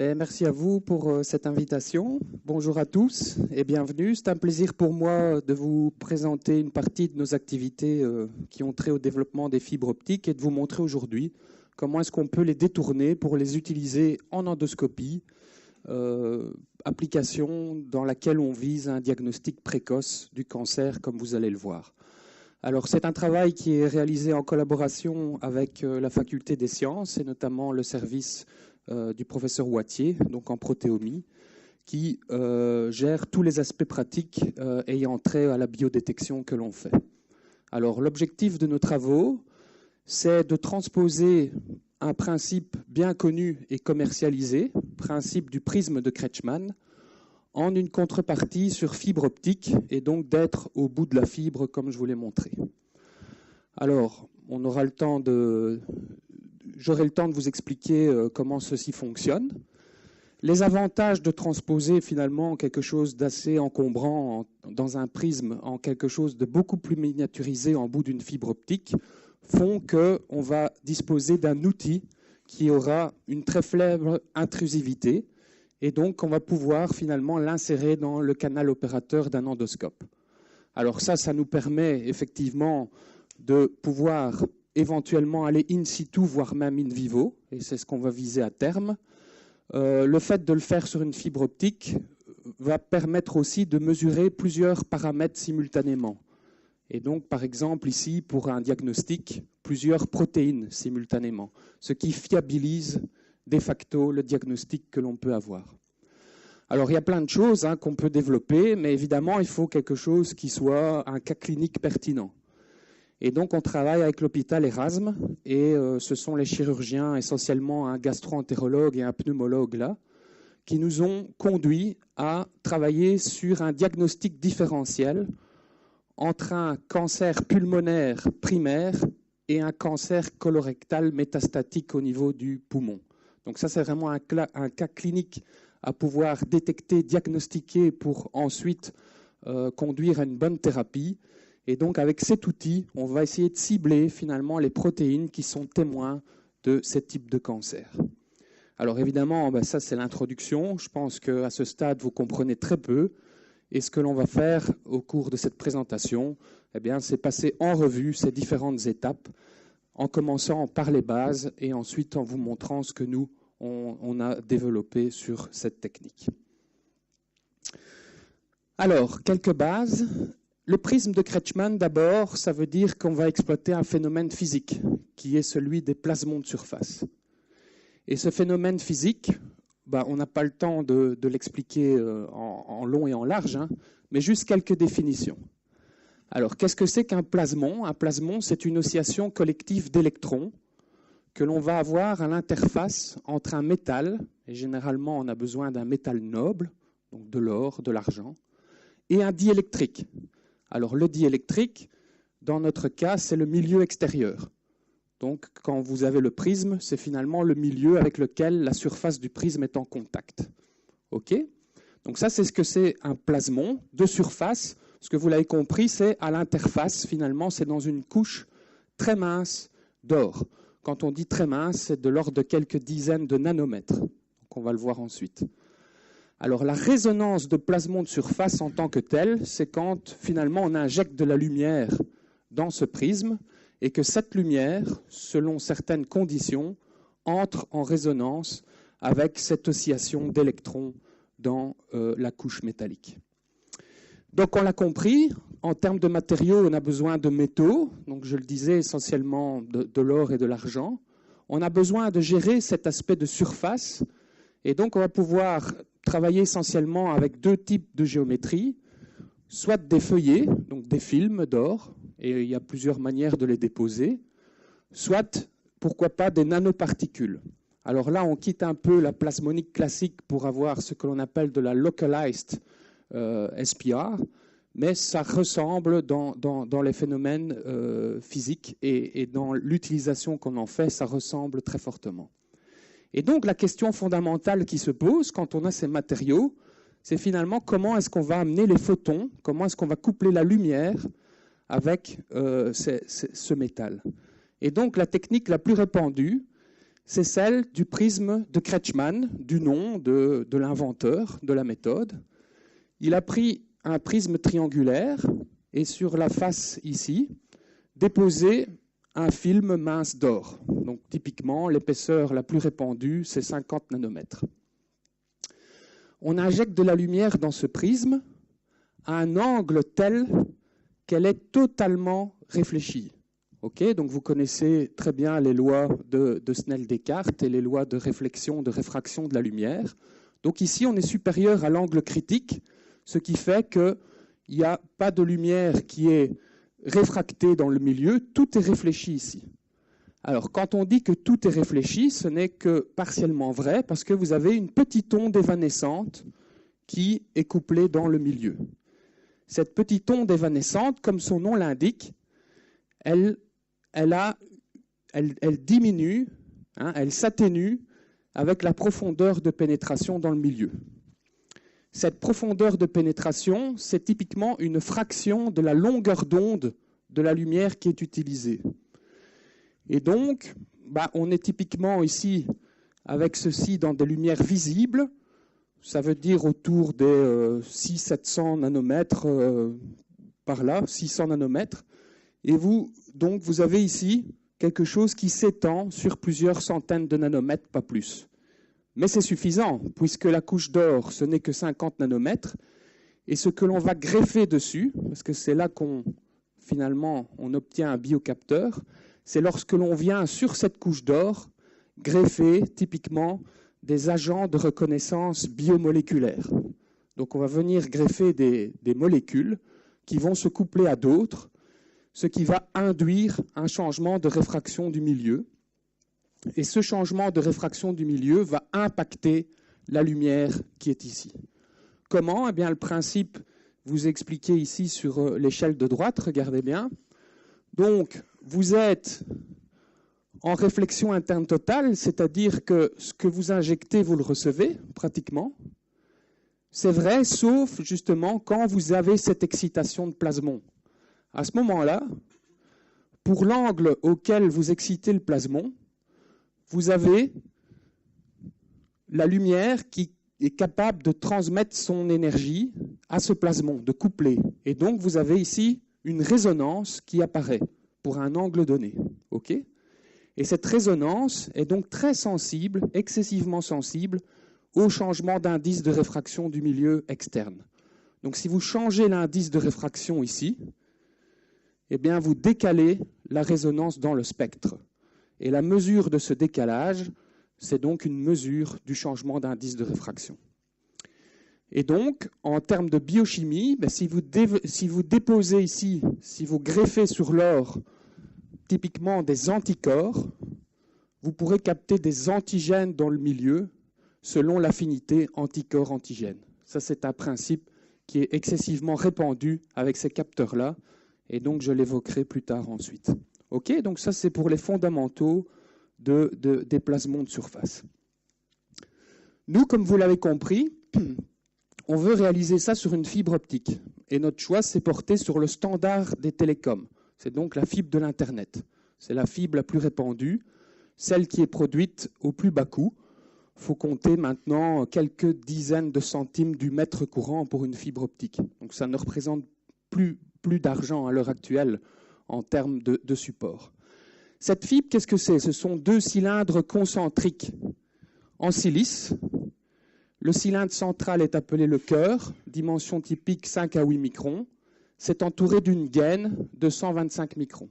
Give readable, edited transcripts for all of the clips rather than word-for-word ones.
Merci à vous pour cette invitation. Bonjour à tous et bienvenue. C'est un plaisir pour moi de vous présenter une partie de nos activités qui ont trait au développement des fibres optiques et de vous montrer aujourd'hui comment est-ce qu'on peut les détourner pour les utiliser en endoscopie, application dans laquelle on vise un diagnostic précoce du cancer, comme vous allez le voir. Alors, c'est un travail qui est réalisé en collaboration avec la Faculté des sciences et notamment le service du professeur Wattier, donc en protéomie, qui gère tous les aspects pratiques ayant trait à la biodétection que l'on fait. Alors, l'objectif de nos travaux, c'est de transposer un principe bien connu et commercialisé, principe du prisme de Kretschmann, en une contrepartie sur fibre optique et donc d'être au bout de la fibre comme je vous l'ai montré. Alors, on aura le temps j'aurai le temps de vous expliquer comment ceci fonctionne. Les avantages de transposer finalement quelque chose d'assez encombrant dans un prisme en quelque chose de beaucoup plus miniaturisé en bout d'une fibre optique font qu'on va disposer d'un outil qui aura une très faible intrusivité et donc on va pouvoir finalement l'insérer dans le canal opérateur d'un endoscope. Alors ça nous permet effectivement de pouvoir éventuellement aller in situ, voire même in vivo, et c'est ce qu'on va viser à terme. Le fait de le faire sur une fibre optique va permettre aussi de mesurer plusieurs paramètres simultanément. Et donc, par exemple, ici, pour un diagnostic, plusieurs protéines simultanément, ce qui fiabilise de facto le diagnostic que l'on peut avoir. Alors, il y a plein de choses qu'on peut développer, mais évidemment, il faut quelque chose qui soit un cas clinique pertinent. Et donc, on travaille avec l'hôpital Erasme, et ce sont les chirurgiens, essentiellement un gastro-entérologue et un pneumologue là, qui nous ont conduits à travailler sur un diagnostic différentiel entre un cancer pulmonaire primaire et un cancer colorectal métastatique au niveau du poumon. Donc ça, c'est vraiment un cas clinique à pouvoir détecter, diagnostiquer pour ensuite conduire à une bonne thérapie. Et donc, avec cet outil, on va essayer de cibler finalement les protéines qui sont témoins de ce type de cancer. Alors évidemment, ça c'est l'introduction. Je pense qu'à ce stade, vous comprenez très peu. Et ce que l'on va faire au cours de cette présentation, c'est passer en revue ces différentes étapes, en commençant par les bases et ensuite en vous montrant ce que nous, on a développé sur cette technique. Alors, quelques bases. Le prisme de Kretschmann, d'abord, ça veut dire qu'on va exploiter un phénomène physique, qui est celui des plasmons de surface. Et ce phénomène physique, on n'a pas le temps de l'expliquer en long et en large, mais juste quelques définitions. Alors, qu'est-ce que c'est qu'un plasmon? Un plasmon, c'est une oscillation collective d'électrons que l'on va avoir à l'interface entre un métal, et généralement on a besoin d'un métal noble, donc de l'or, de l'argent, et un diélectrique. Alors le diélectrique, dans notre cas, c'est le milieu extérieur. Donc quand vous avez le prisme, c'est finalement le milieu avec lequel la surface du prisme est en contact. OK ? Donc ça, c'est ce que c'est un plasmon de surface. Ce que vous l'avez compris, c'est à l'interface, finalement, c'est dans une couche très mince d'or. Quand on dit très mince, c'est de l'ordre de quelques dizaines de nanomètres. Donc on va le voir ensuite. Alors la résonance de plasmon de surface en tant que telle, c'est quand finalement on injecte de la lumière dans ce prisme et que cette lumière, selon certaines conditions, entre en résonance avec cette oscillation d'électrons dans la couche métallique. Donc on l'a compris, en termes de matériaux, on a besoin de métaux, donc je le disais essentiellement de l'or et de l'argent. On a besoin de gérer cet aspect de surface et donc on va pouvoir travailler essentiellement avec deux types de géométrie, soit des feuillets, donc des films d'or, et il y a plusieurs manières de les déposer, soit, pourquoi pas, des nanoparticules. Alors là, on quitte un peu la plasmonique classique pour avoir ce que l'on appelle de la localized SPR, mais ça ressemble dans les phénomènes physiques et dans l'utilisation qu'on en fait, ça ressemble très fortement. Et donc la question fondamentale qui se pose quand on a ces matériaux, c'est finalement comment est-ce qu'on va amener les photons, comment est-ce qu'on va coupler la lumière avec ce métal. Et donc la technique la plus répandue, c'est celle du prisme de Kretschmann, du nom de l'inventeur de la méthode. Il a pris un prisme triangulaire et sur la face ici, déposé un film mince d'or. Donc typiquement, l'épaisseur la plus répandue, c'est 50 nanomètres. On injecte de la lumière dans ce prisme à un angle tel qu'elle est totalement réfléchie. Okay, donc vous connaissez très bien les lois de Snell-Descartes et les lois de réflexion, de réfraction de la lumière. Donc ici, on est supérieur à l'angle critique, ce qui fait qu'il n'y a pas de lumière qui est réfractée dans le milieu, tout est réfléchi ici. Alors, quand on dit que tout est réfléchi, ce n'est que partiellement vrai, parce que vous avez une petite onde évanescente qui est couplée dans le milieu. Cette petite onde évanescente, comme son nom l'indique, elle diminue, elle s'atténue avec la profondeur de pénétration dans le milieu. Cette profondeur de pénétration, c'est typiquement une fraction de la longueur d'onde de la lumière qui est utilisée. Et donc, on est typiquement ici, avec ceci, dans des lumières visibles. Ça veut dire autour des 600-700 nanomètres, par là, 600 nanomètres. Et vous avez ici quelque chose qui s'étend sur plusieurs centaines de nanomètres, pas plus. Mais c'est suffisant, puisque la couche d'or, ce n'est que 50 nanomètres. Et ce que l'on va greffer dessus, parce que c'est là finalement, on obtient un biocapteur, c'est lorsque l'on vient sur cette couche d'or greffer typiquement des agents de reconnaissance biomoléculaire. Donc on va venir greffer des molécules qui vont se coupler à d'autres, ce qui va induire un changement de réfraction du milieu. Et ce changement de réfraction du milieu va impacter la lumière qui est ici. Comment ? Eh bien, le principe, vous expliquez ici sur l'échelle de droite, regardez bien. Donc, vous êtes en réflexion interne totale, c'est-à-dire que ce que vous injectez, vous le recevez, pratiquement. C'est vrai, sauf justement quand vous avez cette excitation de plasmon. À ce moment-là, pour l'angle auquel vous excitez le plasmon, vous avez la lumière qui est capable de transmettre son énergie à ce plasmon, de coupler. Et donc, vous avez ici une résonance qui apparaît pour un angle donné. Okay ? Et cette résonance est donc très sensible, excessivement sensible, au changement d'indice de réfraction du milieu externe. Donc, si vous changez l'indice de réfraction ici, eh bien, vous décalez la résonance dans le spectre. Et la mesure de ce décalage, c'est donc une mesure du changement d'indice de réfraction. Et donc, en termes de biochimie, si vous déposez ici, si vous greffez sur l'or typiquement des anticorps, vous pourrez capter des antigènes dans le milieu selon l'affinité anticorps-antigène. Ça, c'est un principe qui est excessivement répandu avec ces capteurs-là, et donc je l'évoquerai plus tard ensuite. OK, donc ça, c'est pour les fondamentaux des plasmons de surface. Nous, comme vous l'avez compris, on veut réaliser ça sur une fibre optique. Et notre choix s'est porté sur le standard des télécoms. C'est donc la fibre de l'Internet. C'est la fibre la plus répandue, celle qui est produite au plus bas coût. Il faut compter maintenant quelques dizaines de centimes du mètre courant pour une fibre optique. Donc ça ne représente plus d'argent à l'heure actuelle en termes de support. Cette fibre, qu'est-ce que c'est ? Ce sont deux cylindres concentriques en silice. Le cylindre central est appelé le cœur, dimension typique 5 à 8 microns. C'est entouré d'une gaine de 125 microns.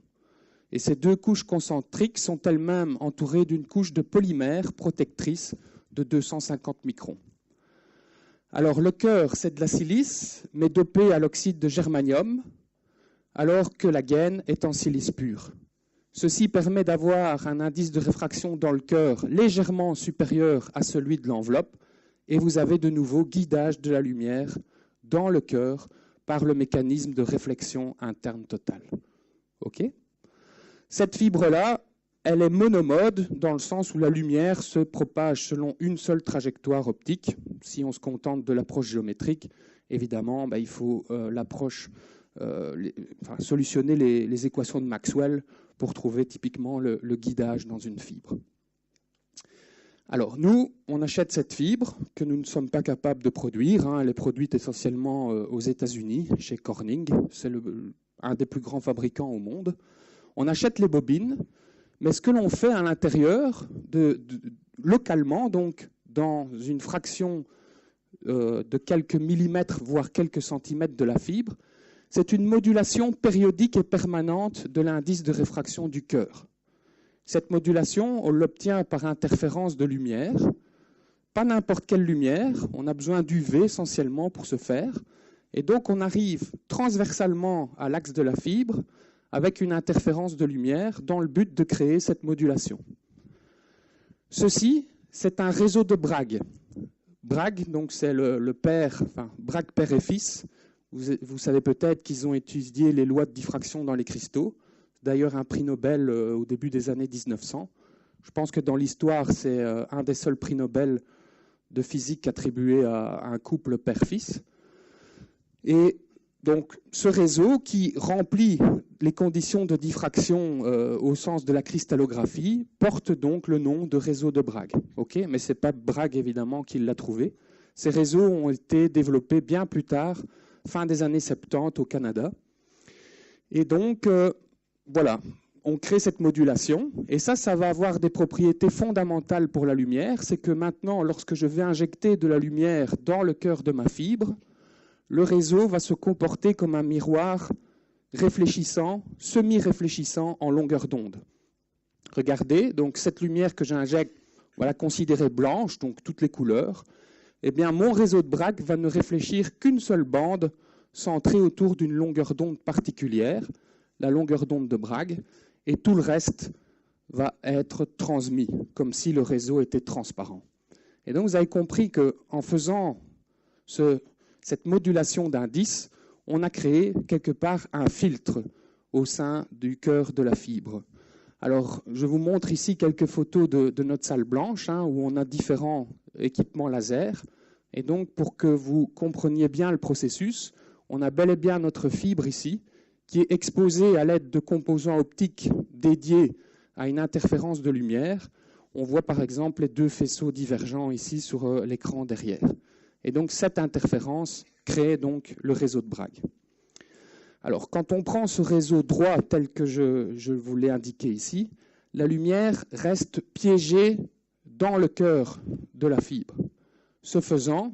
Et ces deux couches concentriques sont elles-mêmes entourées d'une couche de polymère protectrice de 250 microns. Alors le cœur, c'est de la silice, mais dopé à l'oxyde de germanium, alors que la gaine est en silice pur. Ceci permet d'avoir un indice de réfraction dans le cœur légèrement supérieur à celui de l'enveloppe, et vous avez de nouveau guidage de la lumière dans le cœur par le mécanisme de réflexion interne totale. Okay ? Cette fibre-là, elle est monomode dans le sens où la lumière se propage selon une seule trajectoire optique. Si on se contente de l'approche géométrique, évidemment, il faut solutionner les équations de Maxwell pour trouver typiquement le guidage dans une fibre. Alors nous, on achète cette fibre que nous ne sommes pas capables de produire. Elle est produite essentiellement aux États-Unis, chez Corning. C'est un des plus grands fabricants au monde. On achète les bobines, mais ce que l'on fait à l'intérieur, localement, donc dans une fraction de quelques millimètres, voire quelques centimètres de la fibre, c'est une modulation périodique et permanente de l'indice de réfraction du cœur. Cette modulation, on l'obtient par interférence de lumière. Pas n'importe quelle lumière, on a besoin d'UV essentiellement pour ce faire. Et donc on arrive transversalement à l'axe de la fibre avec une interférence de lumière dans le but de créer cette modulation. Ceci, c'est un réseau de Bragg. Bragg, donc c'est le père, enfin Bragg père et fils. Vous savez peut-être qu'ils ont étudié les lois de diffraction dans les cristaux. D'ailleurs un prix Nobel au début des années 1900. Je pense que dans l'histoire, c'est un des seuls prix Nobel de physique attribués à un couple père-fils. Et donc ce réseau qui remplit les conditions de diffraction au sens de la cristallographie porte donc le nom de réseau de Bragg. Okay, mais ce n'est pas Bragg évidemment qui l'a trouvé. Ces réseaux ont été développés bien plus tard, fin des années 70 au Canada. Et donc, voilà, on crée cette modulation. Et ça va avoir des propriétés fondamentales pour la lumière. C'est que maintenant, lorsque je vais injecter de la lumière dans le cœur de ma fibre, le réseau va se comporter comme un miroir réfléchissant, semi-réfléchissant en longueur d'onde. Regardez, donc cette lumière que j'injecte, voilà, considérée blanche, donc toutes les couleurs, eh bien mon réseau de Bragg va ne réfléchir qu'une seule bande centrée autour d'une longueur d'onde particulière, la longueur d'onde de Bragg, et tout le reste va être transmis, comme si le réseau était transparent. Et donc vous avez compris qu'en faisant cette modulation d'indice, on a créé quelque part un filtre au sein du cœur de la fibre. Alors, je vous montre ici quelques photos de notre salle blanche, où on a différents équipements laser. Et donc, pour que vous compreniez bien le processus, on a bel et bien notre fibre ici, qui est exposée à l'aide de composants optiques dédiés à une interférence de lumière. On voit par exemple les deux faisceaux divergents ici sur l'écran derrière. Et donc, cette interférence crée donc le réseau de Bragg. Alors, quand on prend ce réseau droit tel que je vous l'ai indiqué ici, la lumière reste piégée dans le cœur de la fibre. Ce faisant,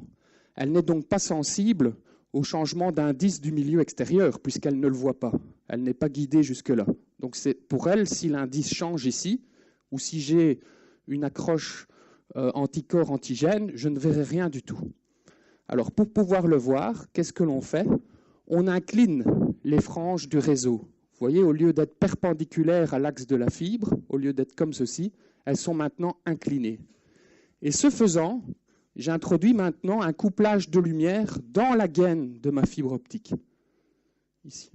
elle n'est donc pas sensible au changement d'indice du milieu extérieur, puisqu'elle ne le voit pas. Elle n'est pas guidée jusque-là. Donc, c'est pour elle, si l'indice change ici, ou si j'ai une accroche anticorps antigène, je ne verrai rien du tout. Alors, pour pouvoir le voir, qu'est-ce que l'on fait? On incline les franges du réseau. Vous voyez, au lieu d'être perpendiculaires à l'axe de la fibre, au lieu d'être comme ceci, elles sont maintenant inclinées. Et ce faisant, j'introduis maintenant un couplage de lumière dans la gaine de ma fibre optique. Ici.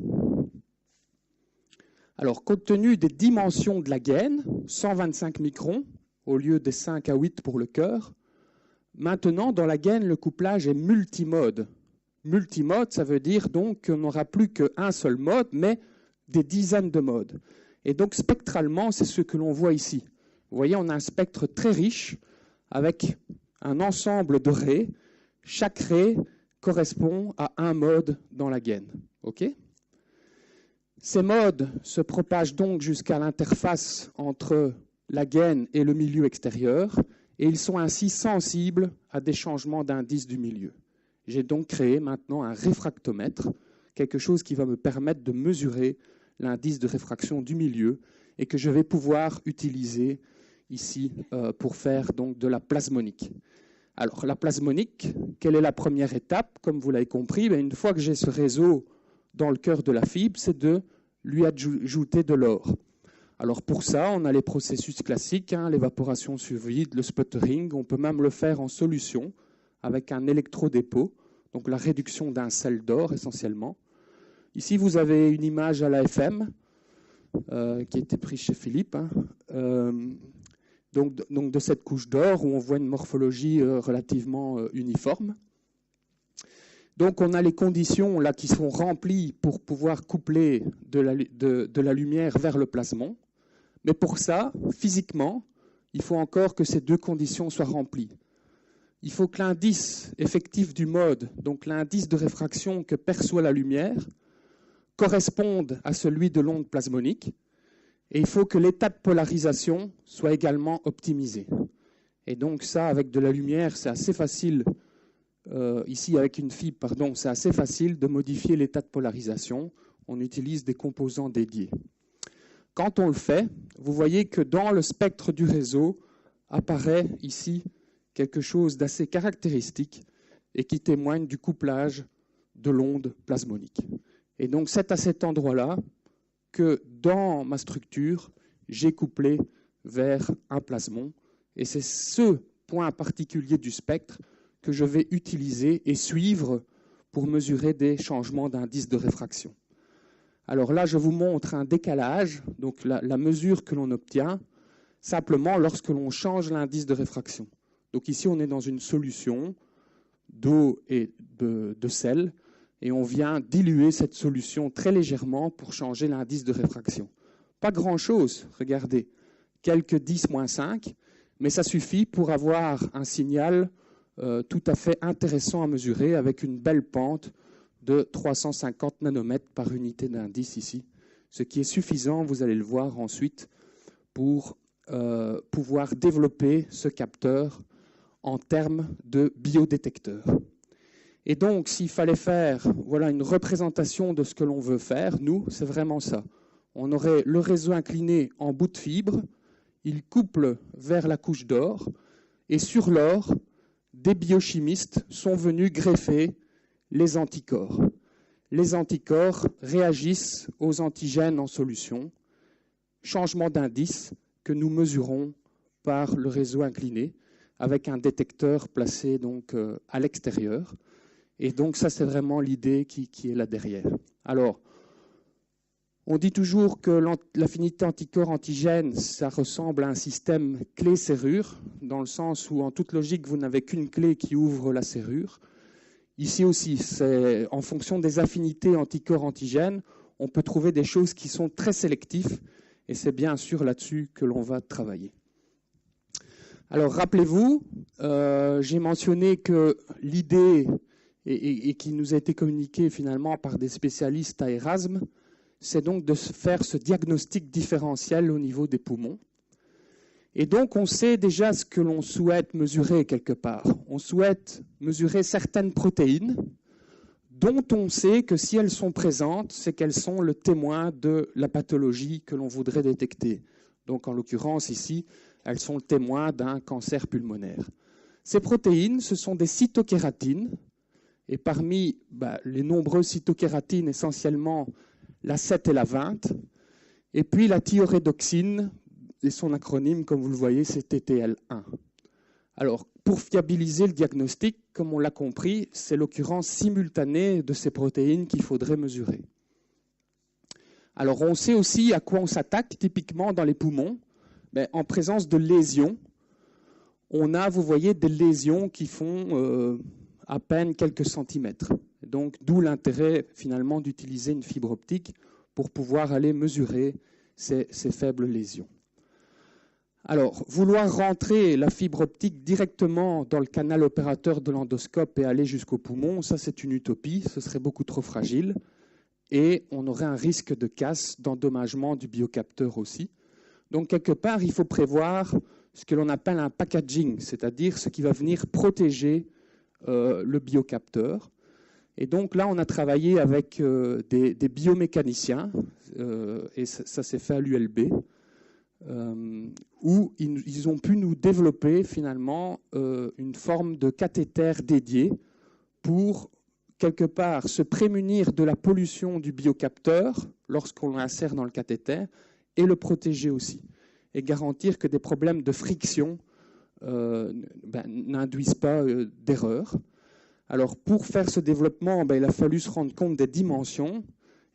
Alors, compte tenu des dimensions de la gaine, 125 microns, au lieu des 5 à 8 pour le cœur, maintenant, dans la gaine, le couplage est multimode. Multimode, ça veut dire donc qu'on n'aura plus qu'un seul mode, mais des dizaines de modes. Et donc, spectralement, c'est ce que l'on voit ici. Vous voyez, on a un spectre très riche avec un ensemble de raies. Chaque raie correspond à un mode dans la gaine. Okay ? Ces modes se propagent donc jusqu'à l'interface entre la gaine et le milieu extérieur, et ils sont ainsi sensibles à des changements d'indice du milieu. J'ai donc créé maintenant un réfractomètre, quelque chose qui va me permettre de mesurer l'indice de réfraction du milieu et que je vais pouvoir utiliser ici pour faire donc de la plasmonique. Alors la plasmonique, quelle est la première étape? Comme vous l'avez compris, une fois que j'ai ce réseau dans le cœur de la fibre, c'est de lui ajouter de l'or. Alors pour ça, on a les processus classiques, l'évaporation sous vide, le sputtering. On peut même le faire en solution avec un électrodépôt, donc la réduction d'un sel d'or essentiellement. Ici, vous avez une image à l'AFM qui a été prise chez Philippe, donc de cette couche d'or où on voit une morphologie relativement uniforme. Donc on a les conditions là qui sont remplies pour pouvoir coupler de la lumière vers le plasmon. Mais pour ça, physiquement, il faut encore que ces deux conditions soient remplies. Il faut que l'indice effectif du mode, donc l'indice de réfraction que perçoit la lumière, corresponde à celui de l'onde plasmonique, et il faut que l'état de polarisation soit également optimisé. Et donc ça, avec de la lumière, c'est assez facile, ici avec une fibre, pardon, c'est assez facile de modifier l'état de polarisation. On utilise des composants dédiés. Quand on le fait, vous voyez que dans le spectre du réseau apparaît ici quelque chose d'assez caractéristique et qui témoigne du couplage de l'onde plasmonique. Et donc c'est à cet endroit-là que dans ma structure, j'ai couplé vers un plasmon. Et c'est ce point particulier du spectre que je vais utiliser et suivre pour mesurer des changements d'indice de réfraction. Alors là, je vous montre un décalage, donc la mesure que l'on obtient simplement lorsque l'on change l'indice de réfraction. Donc ici, on est dans une solution d'eau et de sel, et on vient diluer cette solution très légèrement pour changer l'indice de réfraction. Pas grand-chose, regardez, quelques 10-5, mais ça suffit pour avoir un signal tout à fait intéressant à mesurer avec une belle pente de 350 nanomètres par unité d'indice ici, ce qui est suffisant, vous allez le voir ensuite, pour pouvoir développer ce capteur en termes de biodétecteur. Et donc, s'il fallait faire une représentation de ce que l'on veut faire, nous, c'est vraiment ça. On aurait le réseau incliné en bout de fibre, il couple vers la couche d'or, et sur l'or, des biochimistes sont venus greffer les anticorps. Les anticorps réagissent aux antigènes en solution, changement d'indice que nous mesurons par le réseau incliné, avec un détecteur placé donc à l'extérieur. Et donc ça, c'est vraiment l'idée qui est là derrière. Alors, on dit toujours que l'affinité anticorps-antigène, ça ressemble à un système clé-serrure, dans le sens où, en toute logique, vous n'avez qu'une clé qui ouvre la serrure. Ici aussi, c'est en fonction des affinités anticorps-antigènes, on peut trouver des choses qui sont très sélectives, et c'est bien sûr là-dessus que l'on va travailler. Alors, rappelez-vous, j'ai mentionné que l'idée, et qui nous a été communiquée finalement par des spécialistes à Erasme, c'est donc de faire ce diagnostic différentiel au niveau des poumons. Et donc, on sait déjà ce que l'on souhaite mesurer quelque part. On souhaite mesurer certaines protéines dont on sait que si elles sont présentes, c'est qu'elles sont le témoin de la pathologie que l'on voudrait détecter. Donc, en l'occurrence, ici, elles sont le témoin d'un cancer pulmonaire. Ces protéines, ce sont des cytokératines. Et parmi les nombreuses cytokératines, essentiellement la 7 et la 20, et puis la thiorédoxine, et son acronyme, comme vous le voyez, c'est TTL1. Alors, pour fiabiliser le diagnostic, comme on l'a compris, c'est l'occurrence simultanée de ces protéines qu'il faudrait mesurer. Alors, on sait aussi à quoi on s'attaque, typiquement dans les poumons. En présence de lésions, on a, vous voyez, des lésions qui font à peine quelques centimètres. Donc, d'où l'intérêt, finalement, d'utiliser une fibre optique pour pouvoir aller mesurer ces faibles lésions. Alors, vouloir rentrer la fibre optique directement dans le canal opérateur de l'endoscope et aller jusqu'au poumon, ça c'est une utopie, ce serait beaucoup trop fragile et on aurait un risque de casse, d'endommagement du biocapteur aussi. Donc, quelque part, il faut prévoir ce que l'on appelle un packaging, c'est-à-dire ce qui va venir protéger le biocapteur. Et donc là, on a travaillé avec des biomécaniciens, et ça s'est fait à l'ULB, où ils ont pu nous développer finalement une forme de cathéter dédié pour, quelque part, se prémunir de la pollution du biocapteur lorsqu'on l'insère dans le cathéter et le protéger aussi, et garantir que des problèmes de friction n'induisent pas d'erreur. Alors, pour faire ce développement, il a fallu se rendre compte des dimensions.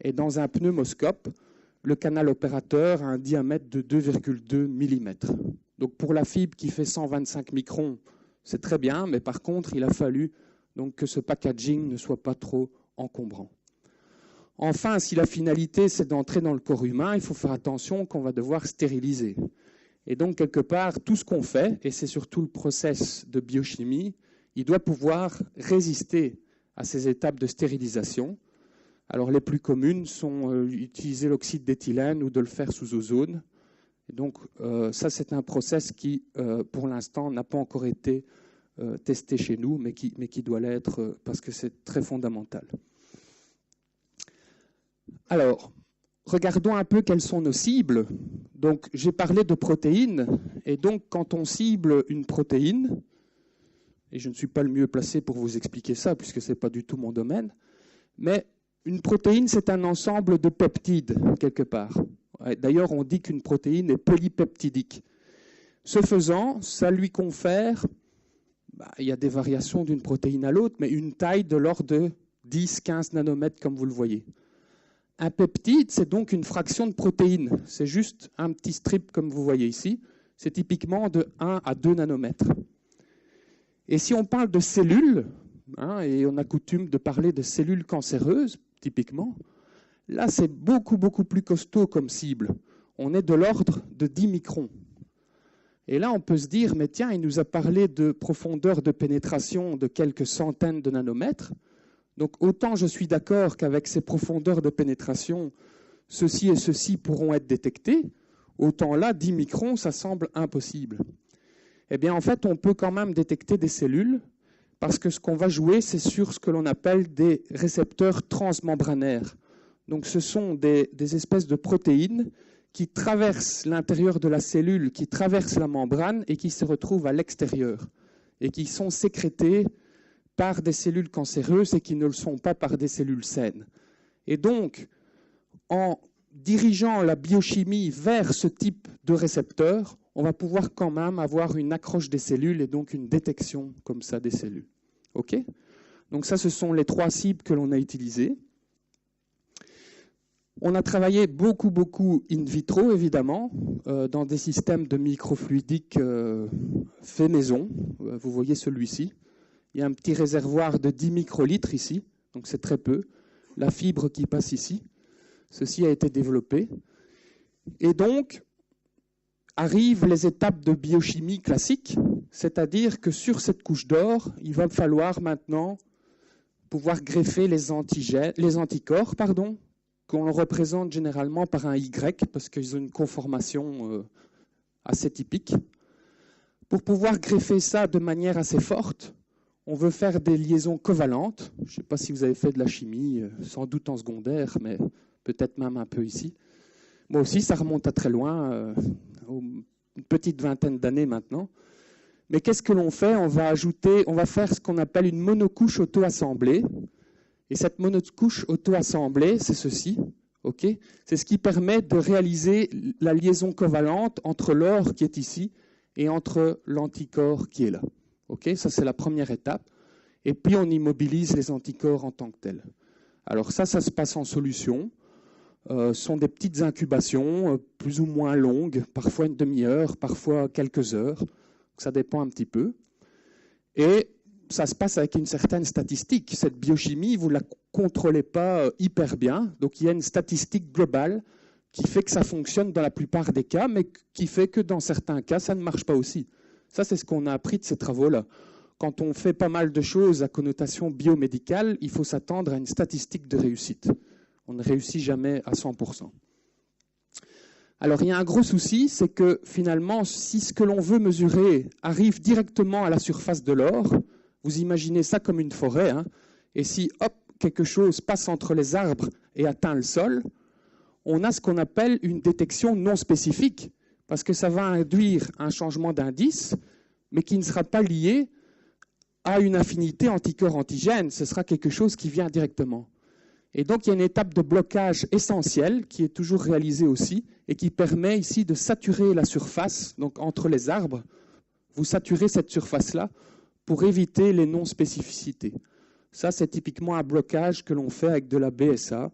Et dans un pneumoscope, le canal opérateur a un diamètre de 2,2 mm. Donc, pour la fibre qui fait 125 microns, c'est très bien. Mais par contre, il a fallu donc, que ce packaging ne soit pas trop encombrant. Enfin, si la finalité, c'est d'entrer dans le corps humain, il faut faire attention qu'on va devoir stériliser. Et donc, quelque part, tout ce qu'on fait, et c'est surtout le process de biochimie, il doit pouvoir résister à ces étapes de stérilisation. Alors, les plus communes sont utiliser l'oxyde d'éthylène ou de le faire sous ozone. Et donc, ça, c'est un process qui, pour l'instant, n'a pas encore été testé chez nous, mais qui doit l'être parce que c'est très fondamental. Alors, regardons un peu quelles sont nos cibles. Donc, j'ai parlé de protéines, et donc quand on cible une protéine, et je ne suis pas le mieux placé pour vous expliquer ça, puisque ce n'est pas du tout mon domaine, mais une protéine, c'est un ensemble de peptides, quelque part. D'ailleurs, on dit qu'une protéine est polypeptidique. Ce faisant, ça lui confère, il y a des variations d'une protéine à l'autre, mais une taille de l'ordre de 10-15 nanomètres, comme vous le voyez. Un peptide, c'est donc une fraction de protéine. C'est juste un petit strip, comme vous voyez ici. C'est typiquement de 1 à 2 nanomètres. Et si on parle de cellules, et on a coutume de parler de cellules cancéreuses, typiquement, là, c'est beaucoup, beaucoup plus costaud comme cible. On est de l'ordre de 10 microns. Et là, on peut se dire, mais tiens, il nous a parlé de profondeur de pénétration de quelques centaines de nanomètres. Donc, autant je suis d'accord qu'avec ces profondeurs de pénétration, ceci et ceci pourront être détectés, autant là, 10 microns, ça semble impossible. Eh bien, en fait, on peut quand même détecter des cellules, parce que ce qu'on va jouer, c'est sur ce que l'on appelle des récepteurs transmembranaires. Donc, ce sont des espèces de protéines qui traversent l'intérieur de la cellule, qui traversent la membrane et qui se retrouvent à l'extérieur, et qui sont sécrétées par des cellules cancéreuses et qui ne le sont pas par des cellules saines. Et donc, en dirigeant la biochimie vers ce type de récepteur, on va pouvoir quand même avoir une accroche des cellules et donc une détection comme ça des cellules. OK ? Donc ça, ce sont les 3 cibles que l'on a utilisées. On a travaillé beaucoup, beaucoup in vitro, évidemment, dans des systèmes de microfluidique fait maison. Vous voyez celui-ci. Il y a un petit réservoir de 10 microlitres ici, donc c'est très peu. La fibre qui passe ici, ceci a été développé. Et donc, arrivent les étapes de biochimie classique, c'est-à-dire que sur cette couche d'or, il va falloir maintenant pouvoir greffer les anticorps, qu'on représente généralement par un Y, parce qu'ils ont une conformation assez typique. Pour pouvoir greffer ça de manière assez forte, on veut faire des liaisons covalentes. Je ne sais pas si vous avez fait de la chimie, sans doute en secondaire, mais peut-être même un peu ici. Moi aussi, ça remonte à très loin, une petite vingtaine d'années maintenant. Mais qu'est-ce que l'on fait ? On va faire ce qu'on appelle une monocouche auto-assemblée. Et cette monocouche auto-assemblée, c'est ceci. Okay ? C'est ce qui permet de réaliser la liaison covalente entre l'or qui est ici et entre l'anticorps qui est là. Okay, ça, c'est la première étape. Et puis, on immobilise les anticorps en tant que tels. Alors ça se passe en solution. Ce sont des petites incubations, plus ou moins longues, parfois une demi-heure, parfois quelques heures. Ça dépend un petit peu. Et ça se passe avec une certaine statistique. Cette biochimie, vous ne la contrôlez pas hyper bien. Donc, il y a une statistique globale qui fait que ça fonctionne dans la plupart des cas, mais qui fait que dans certains cas, ça ne marche pas aussi. Ça, c'est ce qu'on a appris de ces travaux-là. Quand on fait pas mal de choses à connotation biomédicale, il faut s'attendre à une statistique de réussite. On ne réussit jamais à 100%. Alors, il y a un gros souci, c'est que finalement, si ce que l'on veut mesurer arrive directement à la surface de l'or, vous imaginez ça comme une forêt, et si, hop, quelque chose passe entre les arbres et atteint le sol, on a ce qu'on appelle une détection non spécifique, parce que ça va induire un changement d'indice, mais qui ne sera pas lié à une affinité anticorps-antigène. Ce sera quelque chose qui vient directement. Et donc, il y a une étape de blocage essentielle qui est toujours réalisée aussi et qui permet ici de saturer la surface, donc entre les arbres. Vous saturez cette surface-là pour éviter les non-spécificités. Ça, c'est typiquement un blocage que l'on fait avec de la BSA.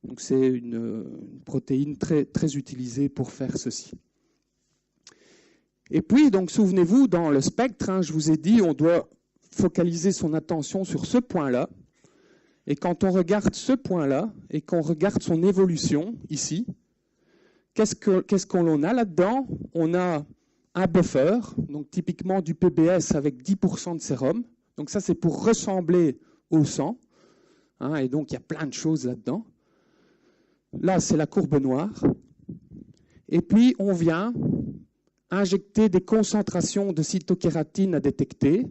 Donc, c'est une protéine très, très utilisée pour faire ceci. Et puis, donc, souvenez-vous, dans le spectre, je vous ai dit, on doit focaliser son attention sur ce point-là. Et quand on regarde ce point-là et qu'on regarde son évolution ici, qu'est-ce qu'on a là-dedans? On a un buffer, donc typiquement du PBS avec 10% de sérum. Donc ça, c'est pour ressembler au sang. Hein, et donc, il y a plein de choses là-dedans. Là, c'est la courbe noire. Et puis, on vient injecter des concentrations de cytokératine à détecter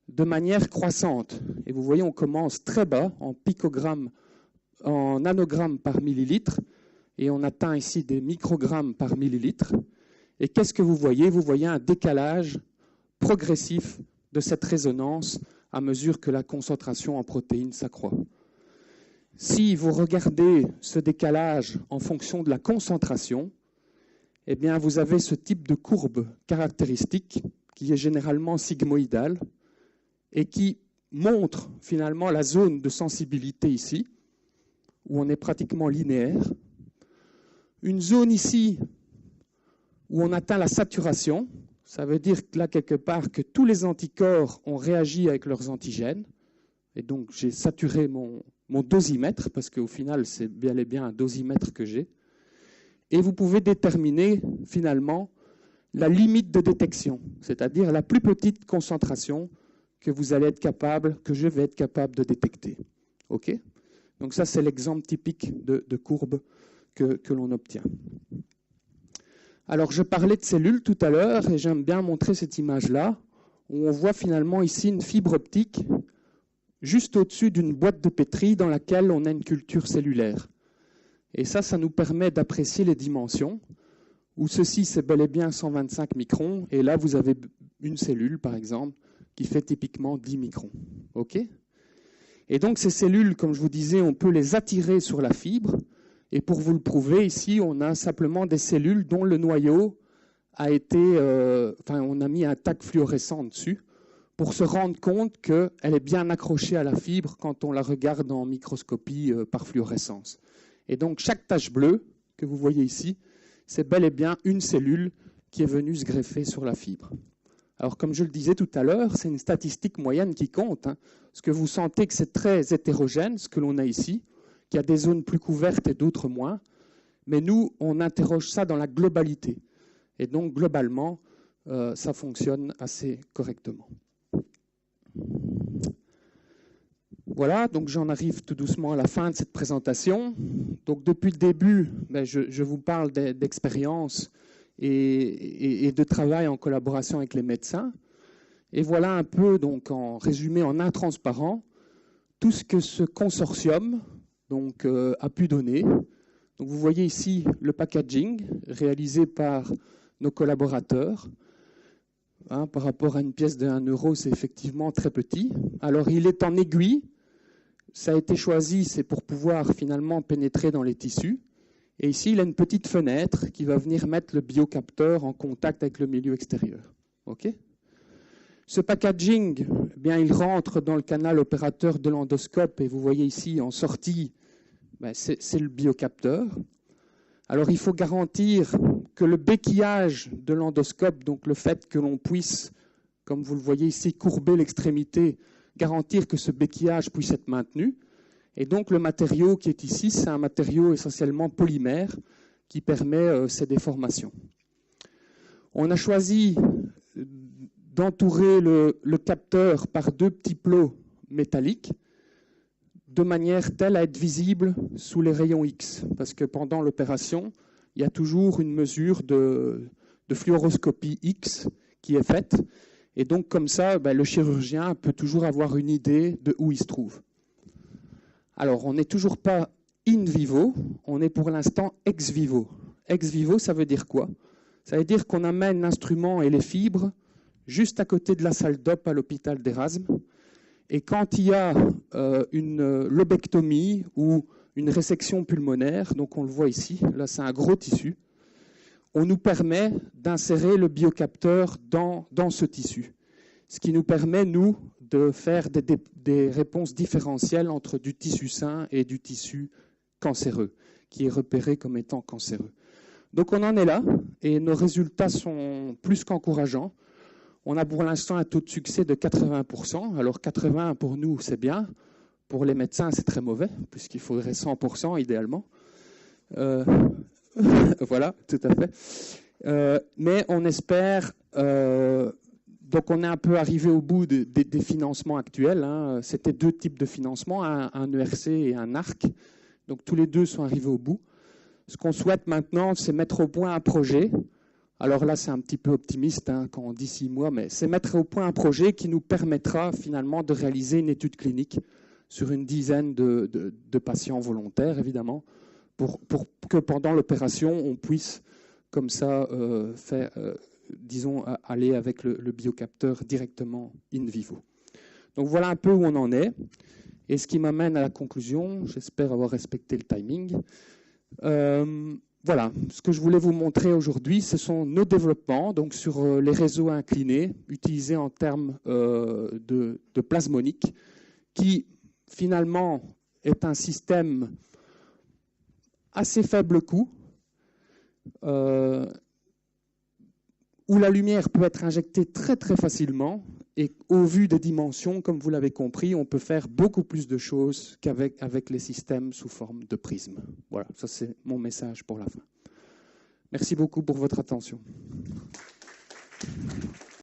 de manière croissante. Et vous voyez, on commence très bas, en picogrammes, en nanogrammes par millilitre, et on atteint ici des microgrammes par millilitre. Et qu'est-ce que vous voyez? Vous voyez un décalage progressif de cette résonance à mesure que la concentration en protéines s'accroît. Si vous regardez ce décalage en fonction de la concentration, eh bien, vous avez ce type de courbe caractéristique qui est généralement sigmoïdale et qui montre finalement la zone de sensibilité ici, où on est pratiquement linéaire. Une zone ici où on atteint la saturation, ça veut dire là quelque part que tous les anticorps ont réagi avec leurs antigènes. Et donc j'ai saturé mon dosimètre, parce qu'au final c'est bel et bien un dosimètre que j'ai. Et vous pouvez déterminer finalement la limite de détection, c'est-à-dire la plus petite concentration que vous allez être capable, que je vais être capable de détecter. OK ? Donc ça, c'est l'exemple typique de courbe que l'on obtient. Alors, je parlais de cellules tout à l'heure, et j'aime bien montrer cette image-là, où on voit finalement ici une fibre optique juste au-dessus d'une boîte de pétri dans laquelle on a une culture cellulaire. Et ça nous permet d'apprécier les dimensions, où ceci, c'est bel et bien 125 microns, et là, vous avez une cellule, par exemple, qui fait typiquement 10 microns. OK ? Et donc, ces cellules, comme je vous disais, on peut les attirer sur la fibre. Et pour vous le prouver, ici, on a simplement des cellules dont le noyau a été... on a mis un tag fluorescent dessus pour se rendre compte qu'elle est bien accrochée à la fibre quand on la regarde en microscopie par fluorescence. Et donc, chaque tache bleue que vous voyez ici, c'est bel et bien une cellule qui est venue se greffer sur la fibre. Alors, comme je le disais tout à l'heure, c'est une statistique moyenne qui compte. Hein, parce que vous sentez que c'est très hétérogène, ce que l'on a ici, qu'il y a des zones plus couvertes et d'autres moins. Mais nous, on interroge ça dans la globalité. Et donc, globalement, ça fonctionne assez correctement. Voilà, donc j'en arrive tout doucement à la fin de cette présentation. Donc, depuis le début, je vous parle d'expérience et de travail en collaboration avec les médecins. Et voilà un peu, donc, en résumé, en intransparent, tout ce que ce consortium donc, a pu donner. Donc, vous voyez ici le packaging réalisé par nos collaborateurs. Hein, par rapport à une pièce de 1 euro, c'est effectivement très petit. Alors, il est en aiguille. Ça a été choisi, c'est pour pouvoir finalement pénétrer dans les tissus. Et ici, il a une petite fenêtre qui va venir mettre le biocapteur en contact avec le milieu extérieur. OK ? Ce packaging, eh bien, il rentre dans le canal opérateur de l'endoscope et vous voyez ici en sortie, c'est le biocapteur. Alors, il faut garantir que le béquillage de l'endoscope, donc le fait que l'on puisse, comme vous le voyez ici, courber l'extrémité, garantir que ce béquillage puisse être maintenu. Et donc, le matériau qui est ici, c'est un matériau essentiellement polymère qui permet ces déformations. On a choisi d'entourer le capteur par 2 petits plots métalliques de manière telle à être visible sous les rayons X. Parce que pendant l'opération, il y a toujours une mesure de fluoroscopie X qui est faite. Et donc, comme ça, le chirurgien peut toujours avoir une idée de où il se trouve. Alors, on n'est toujours pas in vivo, on est pour l'instant ex vivo. Ex vivo, ça veut dire quoi? Ça veut dire qu'on amène l'instrument et les fibres juste à côté de la salle d'op à l'hôpital d'Erasme. Et quand il y a une lobectomie ou une résection pulmonaire, donc on le voit ici, là c'est un gros tissu, on nous permet d'insérer le biocapteur dans ce tissu. Ce qui nous permet, nous, de faire des réponses différentielles entre du tissu sain et du tissu cancéreux, qui est repéré comme étant cancéreux. Donc on en est là, et nos résultats sont plus qu'encourageants. On a pour l'instant un taux de succès de 80%. Alors 80% pour nous, c'est bien. Pour les médecins, c'est très mauvais, puisqu'il faudrait 100% idéalement. Voilà, tout à fait. Mais on espère... donc on est un peu arrivé au bout des financements actuels. Hein. C'était 2 types de financements, un ERC et un ARC. Donc tous les 2 sont arrivés au bout. Ce qu'on souhaite maintenant, c'est mettre au point un projet. Alors là, c'est un petit peu optimiste hein, quand on dit 6 mois, mais c'est mettre au point un projet qui nous permettra finalement de réaliser une étude clinique sur une dizaine de patients volontaires, évidemment, pour que pendant l'opération, on puisse comme ça faire, disons, aller avec le biocapteur directement in vivo. Donc voilà un peu où on en est. Et ce qui m'amène à la conclusion, j'espère avoir respecté le timing. Voilà, ce que je voulais vous montrer aujourd'hui, ce sont nos développements donc sur les réseaux inclinés utilisés en termes de plasmonique, qui finalement est un système assez faible coût, où la lumière peut être injectée très très facilement et au vu des dimensions, comme vous l'avez compris, on peut faire beaucoup plus de choses qu'avec les systèmes sous forme de prisme. Voilà, ça c'est mon message pour la fin. Merci beaucoup pour votre attention.